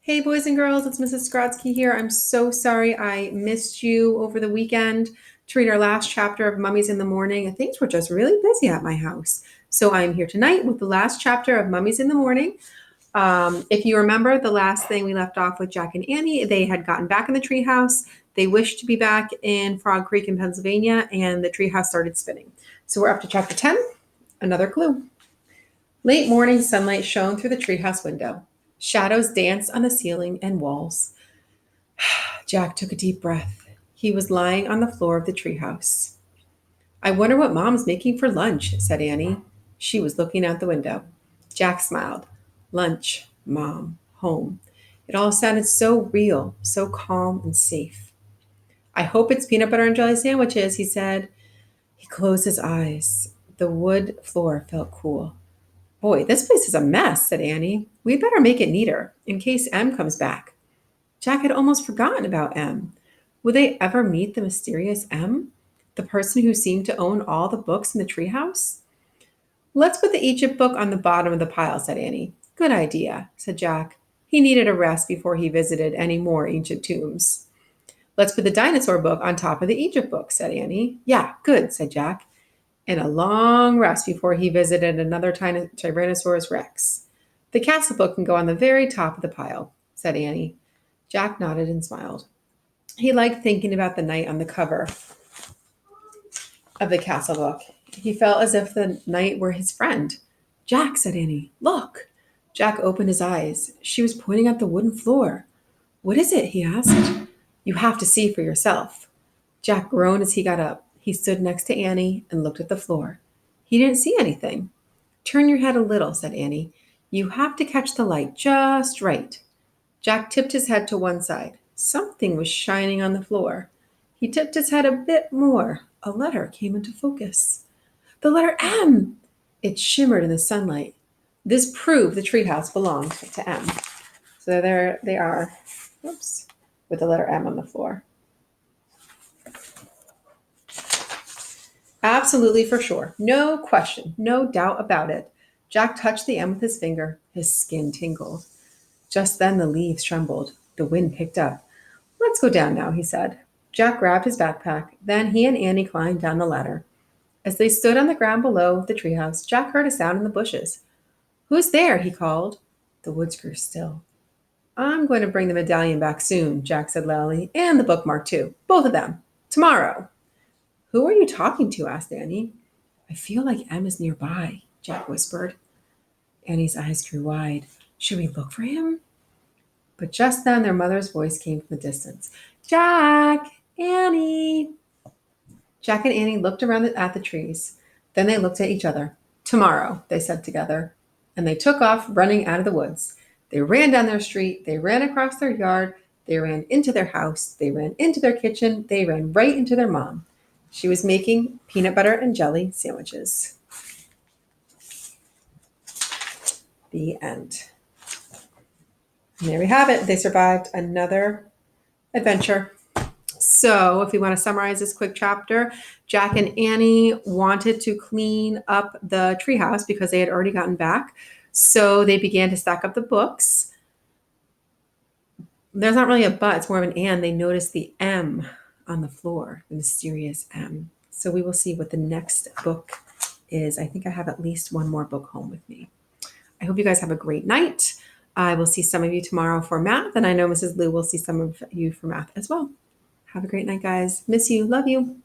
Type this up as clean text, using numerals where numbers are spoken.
Hey, boys and girls, it's Mrs. Skrodsky here. I'm so sorry I missed you over the weekend to read our last chapter of Mummies in the Morning, and things were just really busy at my house. So I'm here tonight with the last chapter of Mummies in the Morning. If you remember, the last thing we left off with Jack and Annie, they had gotten back in the treehouse. They wished to be back in Frog Creek in Pennsylvania, and the treehouse started spinning. So we're up to chapter 10, another clue. Late morning sunlight shone through the treehouse window. Shadows danced on the ceiling and walls. Jack took a deep breath. He was lying on the floor of the treehouse. I wonder what Mom's making for lunch, said Annie. She was looking out the window. Jack smiled. Lunch, Mom, home. It all sounded so real, so calm and safe. I hope it's peanut butter and jelly sandwiches, he said. He closed his eyes. The wood floor felt cool. Boy, this place is a mess, said Annie. We'd better make it neater, in case Em comes back. Jack had almost forgotten about Em. Would they ever meet the mysterious Em? The person who seemed to own all the books in the treehouse? Let's put the Egypt book on the bottom of the pile, said Annie. Good idea, said Jack. He needed a rest before he visited any more ancient tombs. Let's put the dinosaur book on top of the Egypt book, said Annie. Yeah, good, said Jack. And a long rest before he visited another Tyrannosaurus Rex. The castle book can go on the very top of the pile, said Annie. Jack nodded and smiled. He liked thinking about the knight on the cover of the castle book. He felt as if the knight were his friend. Jack, said Annie, look. Jack opened his eyes. She was pointing at the wooden floor. What is it? He asked. You have to see for yourself. Jack groaned as he got up. He stood next to Annie and looked at the floor. He didn't see anything. Turn your head a little, said Annie. You have to catch the light just right. Jack tipped his head to one side. Something was shining on the floor. He tipped his head a bit more. A letter came into focus. The letter M! It shimmered in the sunlight. This proved the treehouse belonged to M. So there they are, whoops, with the letter M on the floor. Absolutely for sure. No question. No doubt about it. Jack touched the M with his finger. His skin tingled. Just then the leaves trembled. The wind picked up. Let's go down now, he said. Jack grabbed his backpack. Then he and Annie climbed down the ladder. As they stood on the ground below the treehouse, Jack heard a sound in the bushes. Who's there? He called. The woods grew still. I'm going to bring the medallion back soon, Jack said loudly, and the bookmark too. Both of them. Tomorrow. Who are you talking to? Asked Annie. I feel like Em is nearby, Jack whispered. Annie's eyes grew wide. Should we look for him? But just then their mother's voice came from the distance. Jack! Annie! Jack and Annie looked around at the trees. Then they looked at each other. Tomorrow, they said together. And they took off, running out of the woods. They ran down their street. They ran across their yard. They ran into their house. They ran into their kitchen. They ran right into their mom. She was making peanut butter and jelly sandwiches. The end. And there we have it. They survived another adventure. So, if we want to summarize this quick chapter, Jack and Annie wanted to clean up the treehouse because they had already gotten back. So, they began to stack up the books. There's not really a but, it's more of an and. They noticed the M on the floor, the mysterious M. So, we will see what the next book is. I think I have at least one more book home with me. I hope you guys have a great night. I will see some of you tomorrow for math, and I know Mrs. Lou will see some of you for math as well. Have a great night, guys. Miss you. Love you.